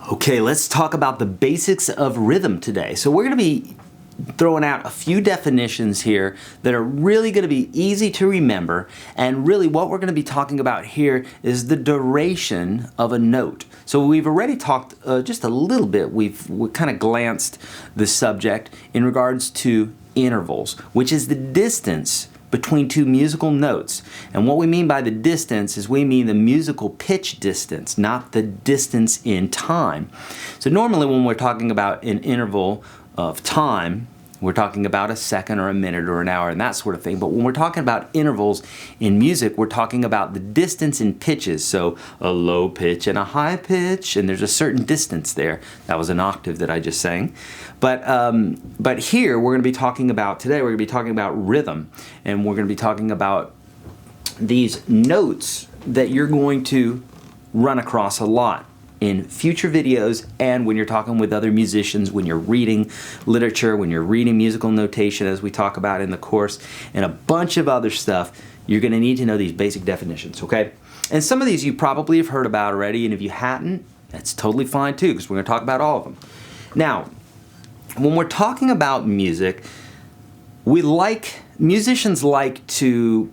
Okay, let's talk about the basics of rhythm today. So we're going to be throwing out a few definitions here that are really going to be easy to remember, and really what we're going to be talking about here is the duration of a note. So we've already talked just a little bit, we've kind of glanced the subject in regards to intervals, which is the distance between two musical notes. And what we mean by the distance is we mean the musical pitch distance, not the distance in time. So normally when we're talking about an interval of time, we're talking about a second or a minute or an hour and that sort of thing. But when we're talking about intervals in music, we're talking about the distance in pitches. So a low pitch and a high pitch, and there's a certain distance there. That was an octave that I just sang. But here we're going to be talking about, today we're going to be talking about rhythm. And we're going to be talking about these notes that you're going to run across a lot in future videos, and when you're talking with other musicians, when you're reading literature, when you're reading musical notation as we talk about in the course, and a bunch of other stuff, you're going to need to know these basic definitions, okay? And some of these you probably have heard about already, and if you hadn't, that's totally fine too, because we're going to talk about all of them. Now, when we're talking about music, musicians like to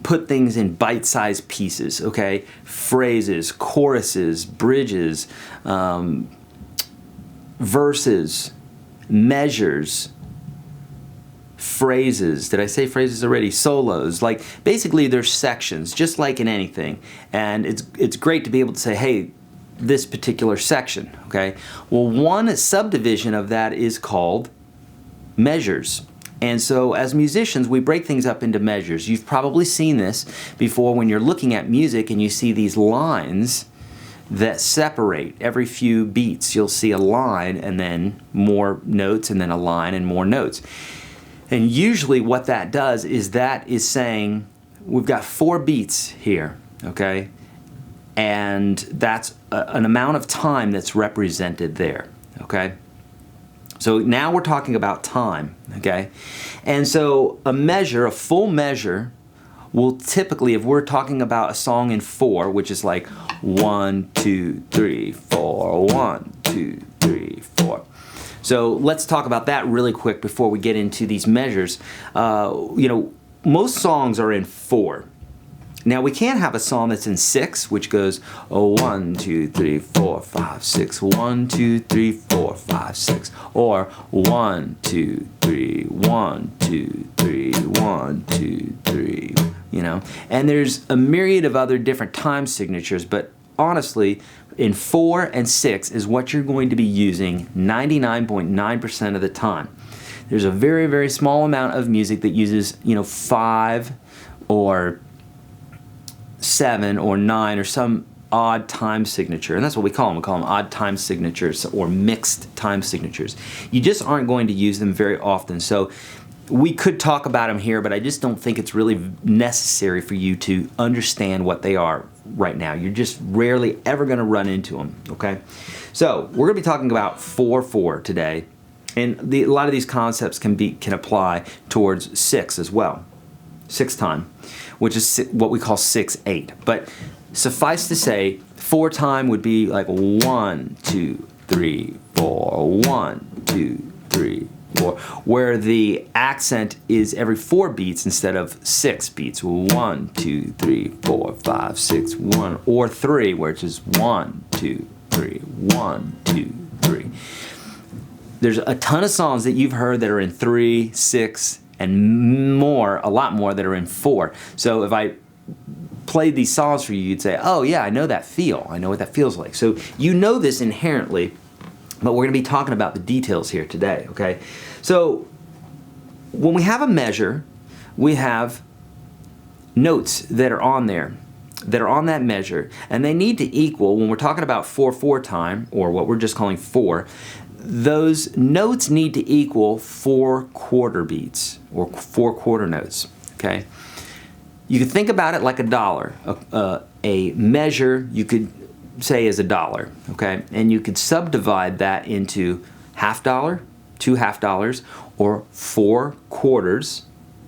put things in bite-sized pieces, okay? Phrases, choruses, bridges, verses, measures, phrases. Did I say phrases already? Solos. Like, basically there's sections, just like in anything. And it's great to be able to say, hey, this particular section, okay? Well, one subdivision of that is called measures. And so as musicians, we break things up into measures. You've probably seen this before when you're looking at music and you see these lines that separate every few beats. You'll see a line and then more notes and then a line and more notes. And usually what that does is that is saying we've got 4 beats here, okay? And that's an amount of time that's represented there, okay? So now we're talking about time, okay? And so a measure, a full measure, will typically, if we're talking about a song in 4, which is like 1, 2, 3, 4, 1, 2, 3, 4. So let's talk about that really quick before we get into these measures. Most songs are in 4. Now we can't have a song that's in 6, which goes 1, 2, 3, 4, 5, 6, 1, 2, 3, 4, 5, 6, or 1, 2, 3, 1, 2, 3, 1, 2, 3, you know. And there's a myriad of other different time signatures, but honestly, in 4 and 6 is what you're going to be using 99.9% of the time. There's a very, very small amount of music that uses, 5 or 7 or 9 or some odd time signature, and that's what we call them. We call them odd time signatures or mixed time signatures. You just aren't going to use them very often. So we could talk about them here, but I just don't think it's really necessary for you to understand what they are right now. You're just rarely ever going to run into them, okay? So we're going to be talking about 4/4 today, and a lot of these concepts can apply towards 6 as well. 6 time, which is what we call 6/8. But suffice to say, 4 time would be like 1, 2, 3, 4, 1, 2, 3, 4, where the accent is every 4 beats instead of 6 beats. 1, 2, 3, 4, 5, 6, 1, or 3, which is 1, 2, 3, 1, 2, 3. There's a ton of songs that you've heard that are in 3, 6, and a lot more that are in 4. So if I played these songs for you, you'd say, oh yeah, I know that feel. I know what that feels like. So you know this inherently, but we're going to be talking about the details here today, okay? So when we have a measure, we have notes that are on there, that are on that measure, and they need to equal, when we're talking about 4/4 time, or what we're just calling 4, those notes need to equal 4 quarter beats or 4 quarter notes, okay? You could think about it like a dollar. A measure you could say is $1, okay? And you could subdivide that into $50, 2 $50, or 4 quarters,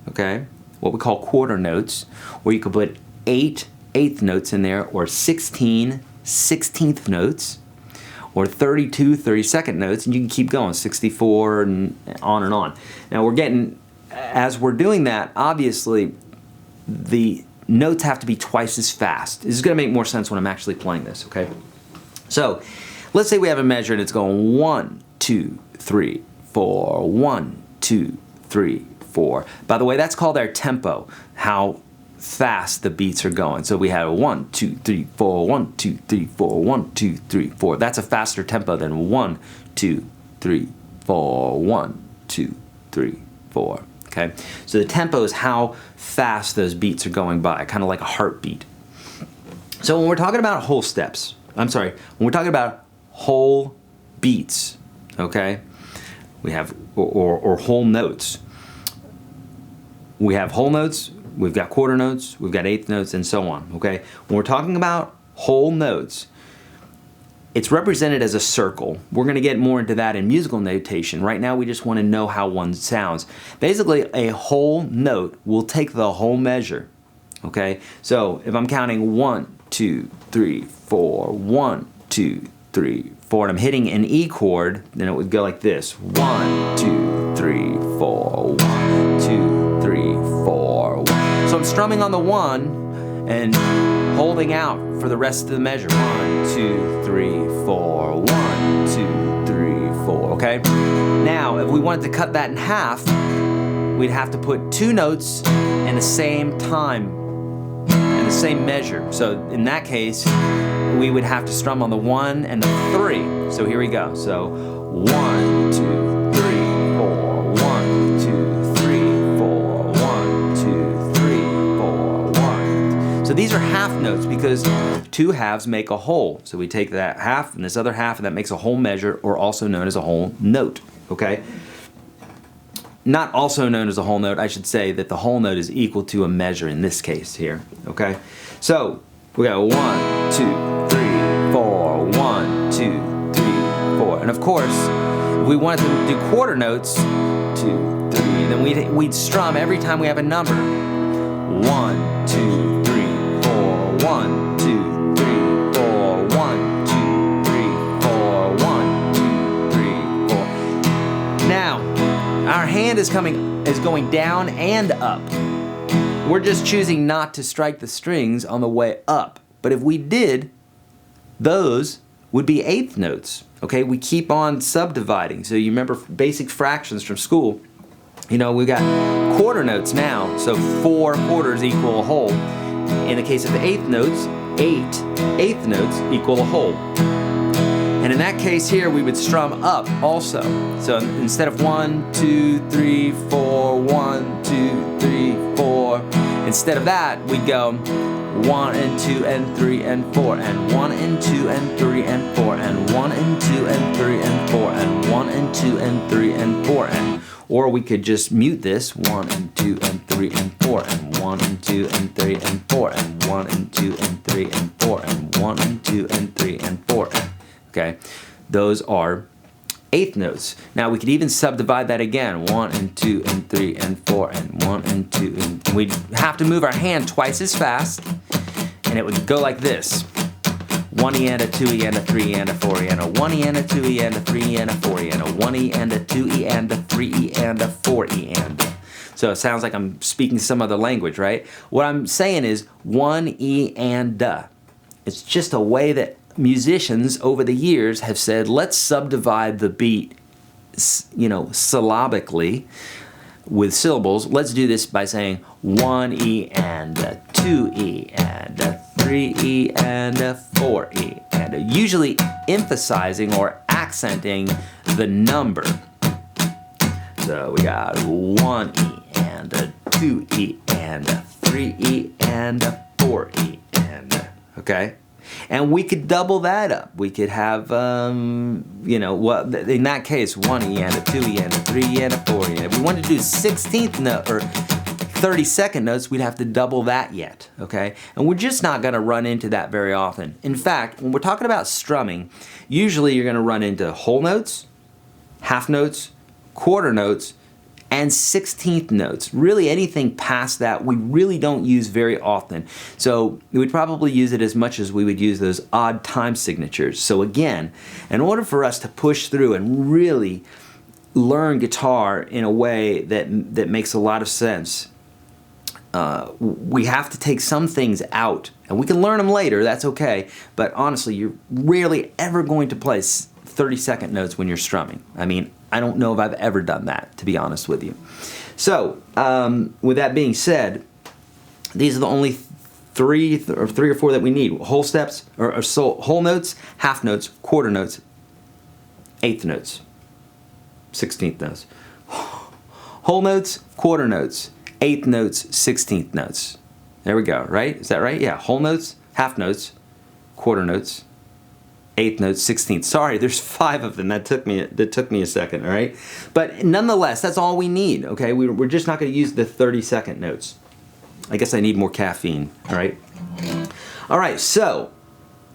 okay? What we call quarter notes, or you could put 8 eighth notes in there, or 16 16th notes, or 32 30-second notes, and you can keep going, 64 and on and on. Now as we're doing that, obviously the notes have to be twice as fast. This is going to make more sense when I'm actually playing this, okay? So let's say we have a measure and it's going 1, 2, 3, 4, 1, 2, 3, 4. By the way, that's called our tempo, how fast the beats are going. So we have 1, 2, 3, 4, 1, 2, 3, 4, 1, 2, 3, 4. That's a faster tempo than 1, 2, 3, 4, 1, 2, 3, 4. Okay? So the tempo is how fast those beats are going by, kind of like a heartbeat. So when we're talking about whole steps, when we're talking about whole beats, okay? We have, or whole notes. We have whole notes, we've got quarter notes, we've got eighth notes, and so on, okay? When we're talking about whole notes, it's represented as a circle. We're going to get more into that in musical notation. Right now we just want to know how one sounds. Basically, a whole note will take the whole measure, okay? So if I'm counting 1, 2, 3, 4, 1, 2, 3, 4, and I'm hitting an E chord, then it would go like this. 1, 2, 3, 4, 1, 2, 3, 4, 1. So I'm strumming on the 1 and holding out for the rest of the measure. 1, 2, 3, 4, 1, 2, 3, 4, okay? Now, if we wanted to cut that in half, we'd have to put 2 notes in the same time, in the same measure. So in that case, we would have to strum on the 1 and the 3. So here we go. So 1, 2, 3, 4, 1, 2, 3, 4, 1, 2, 3, 4, 1. So these are half notes because 2 halves make a whole. So we take that half and this other half, and that makes a whole measure, or also known as a whole note, okay? Not also known as a whole note, I should say that the whole note is equal to a measure in this case here, okay? So we got 1, 2, 3, 4, 1, 2, 3, 4. And of course, if we wanted to do quarter notes, 2, 3, then we'd strum every time we have a number. 1, 2, 3, 4, 1, 2, 3, 4, 1, 2, 3, 4, 1, 2, 3, 4. Now, our hand is going down and up. We're just choosing not to strike the strings on the way up. But if we did, those would be eighth notes. Okay, we keep on subdividing. So you remember basic fractions from school. You know, we've got quarter notes now, so 4 quarters equal a whole. In the case of the eighth notes, 8 eighth notes equal a whole. And in that case here, we would strum up also. So instead of 1, 2, 3, 4, 1, 2, 3, 4, instead of that, we'd go 1 and 2 and 3 and 4, and 1 and 2 and 3 and 4, and 1 and 2 and 3 and 4, and 1 and 2 and 3 and 4, and or we could just mute this 1 and 2 and 3 and 4, and 1 and 2 and 3 and 4, and 1 and 2 and 3 and 4, and 1 and 2 and 3 and 4. Okay, those are eighth notes. Now we could even subdivide that again. 1 and 2 and 3 and 4, and 1 and 2 and we'd have to move our hand twice as fast, and it would go like this. 1E and a 2E and a 3E and a 4E and a 1E and a 2E and a 3E and a 4E and a 1E and a 2E and a 3E and a 4E and. So it sounds like I'm speaking some other language, right? What I'm saying is 1E and a. It's just a way that musicians over the years have said, let's subdivide the beat, you know, syllabically with syllables. Let's do this by saying 1E and a 2E and a 3E and a 4E and a, usually emphasizing or accenting the number. So we got 1E and a 2E and a 3E and a 4E and a, okay? And we could double that up. We could have, you know, well, in that case, 1E and a 2E and a 3E and a 4E. And if we wanted to do 16th note or 32nd notes, we'd have to double that yet, okay? And we're just not going to run into that very often. In fact, when we're talking about strumming, usually you're going to run into whole notes, half notes, quarter notes, and 16th notes. Really anything past that we really don't use very often. So we'd probably use it as much as we would use those odd time signatures. So again, in order for us to push through and really learn guitar in a way that makes a lot of sense, we have to take some things out, and we can learn them later, that's okay, but honestly, you're rarely ever going to play 30-second notes when you're strumming. I mean, I don't know if I've ever done that, to be honest with you. So, with that being said, these are the only three or four that we need. Whole steps, or whole notes, half notes, quarter notes, eighth notes, 16th notes. Whole notes, quarter notes, eighth notes, 16th notes. There we go, right? Is that right? Yeah, whole notes, half notes, quarter notes, eighth notes, 16th. Sorry, there's 5 of them. That took me a second, all right? But nonetheless, that's all we need, okay? We're just not going to use the 30-second notes. I guess I need more caffeine, all right? All right, so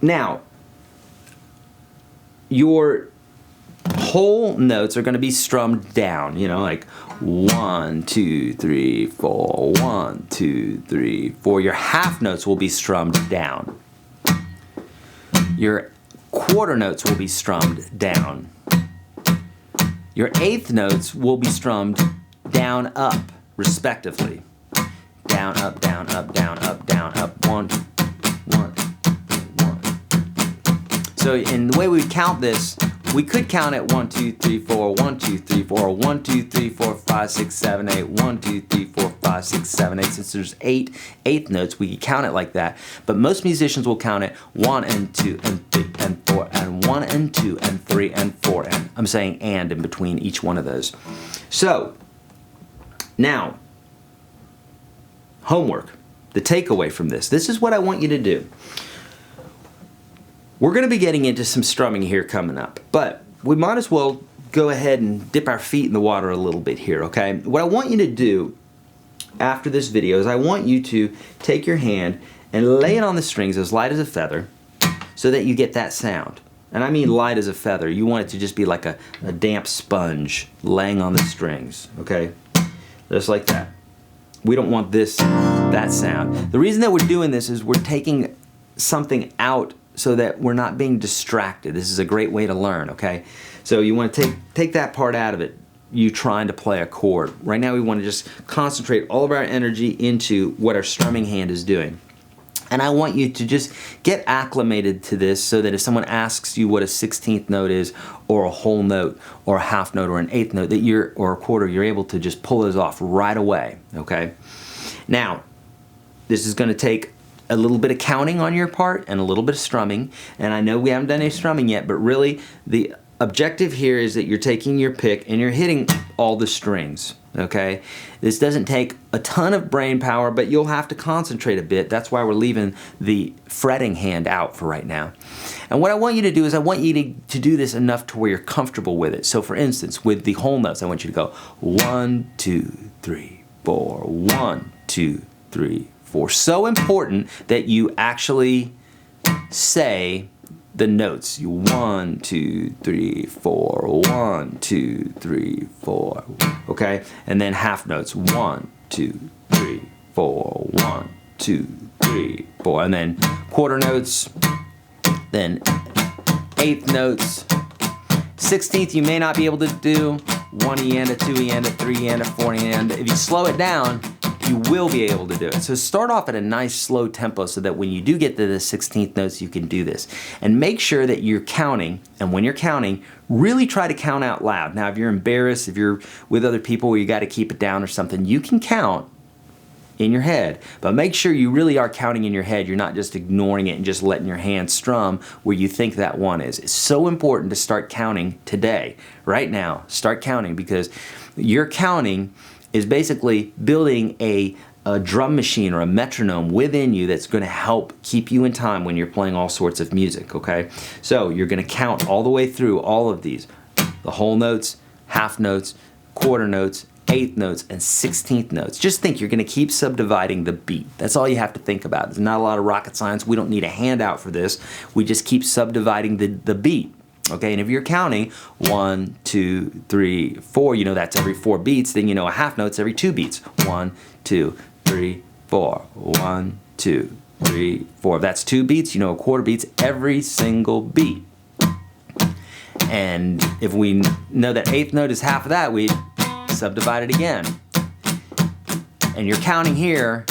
now your whole notes are going to be strummed down, you know, like 1, 2, 3, 4, 1, 2, 3, 4. Your half notes will be strummed down. Your quarter notes will be strummed down. Your eighth notes will be strummed down, up, respectively. Down, up, down, up, down, up, down, up. 1, 1, 1. So in the way we count this, we could count it 1, 2, 3, 4, 1, 2, 3, 4, 1, 2, 3, 4, 5, 6, 7, 8, 1, 2, 3, 4, 5, 6, 7, 8. Since there's 8 eighth notes, we could count it like that. But most musicians will count it 1 and 2 and 3 and 4 and 1 and 2 and 3 and 4 and I'm saying and in between each one of those. So now, homework, the takeaway from this. This is what I want you to do. We're going to be getting into some strumming here coming up, but we might as well go ahead and dip our feet in the water a little bit here, okay? What I want you to do after this video is I want you to take your hand and lay it on the strings as light as a feather so that you get that sound. And I mean light as a feather. You want it to just be like a damp sponge laying on the strings, okay? Just like that. We don't want that sound. The reason that we're doing this is we're taking something out so that we're not being distracted. This is a great way to learn, okay? So you want to take that part out of it, you trying to play a chord. Right now we want to just concentrate all of our energy into what our strumming hand is doing. And I want you to just get acclimated to this so that if someone asks you what a 16th note is, or a whole note, or a half note, or an eighth note, or a quarter, you're able to just pull those off right away, okay? Now, this is going to take a little bit of counting on your part and a little bit of strumming. And I know we haven't done any strumming yet, but really the objective here is that you're taking your pick and you're hitting all the strings, okay? This doesn't take a ton of brain power, but you'll have to concentrate a bit. That's why we're leaving the fretting hand out for right now. And what I want you to do is I want you to do this enough to where you're comfortable with it. So for instance, with the whole notes, I want you to go 1, 2, 3, 4, 1, 2, 3, 4. So important that you actually say the notes. You 1, 2, 3, 4, 1, 2, 3, 4. Okay? And then half notes. 1, 2, 3, 4, 1, 2, 3, 4. And then quarter notes. Then eighth notes. 16th you may not be able to do. 1 E and a 2 E and a 3 E and a 4 E and. If you slow it down, you will be able to do it. So start off at a nice slow tempo so that when you do get to the 16th notes, you can do this. And make sure that you're counting, and when you're counting, really try to count out loud. Now, if you're embarrassed, if you're with other people where you got to keep it down or something, you can count in your head. But make sure you really are counting in your head. You're not just ignoring it and just letting your hand strum where you think that one is. It's so important to start counting today, right now. Start counting, because your counting is basically building a drum machine or a metronome within you that's going to help keep you in time when you're playing all sorts of music, okay? So you're going to count all the way through all of these. The whole notes, half notes, quarter notes, eighth notes, and 16th notes. Just think you're going to keep subdividing the beat. That's all you have to think about. There's not a lot of rocket science. We don't need a handout for this. We just keep subdividing the beat. Okay, and if you're counting 1, 2, 3, 4, you know that's every 4 beats, then you know a half note's every 2 beats. 1, 2, 3, 4. 1, 2, 3, 4. If that's 2 beats, you know a quarter beat's every single beat. And if we know that eighth note is half of that, we subdivide it again. And you're counting here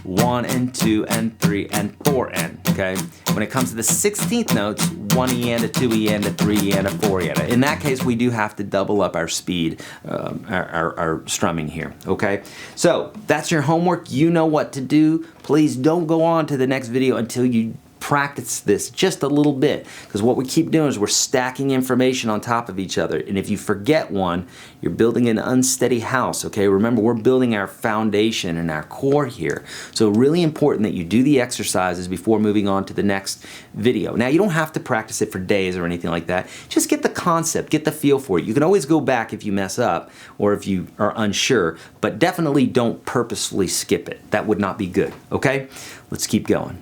1 and 2 and 3 and 4 and, okay? When it comes to the 16th notes, 1 E and a 2 E and a 3 E and a 4 E and a. In that case, we do have to double up our speed, our strumming here, okay? So that's your homework. You know what to do. Please don't go on to the next video until you practice this just a little bit, because what we keep doing is we're stacking information on top of each other, and if you forget one, you're building an unsteady house, okay? Remember, we're building our foundation and our core here, so really important that you do the exercises before moving on to the next video. Now, you don't have to practice it for days or anything like that. Just get the concept, get the feel for it. You can always go back if you mess up or if you are unsure, but definitely don't purposefully skip it. That would not be good, okay? Let's keep going.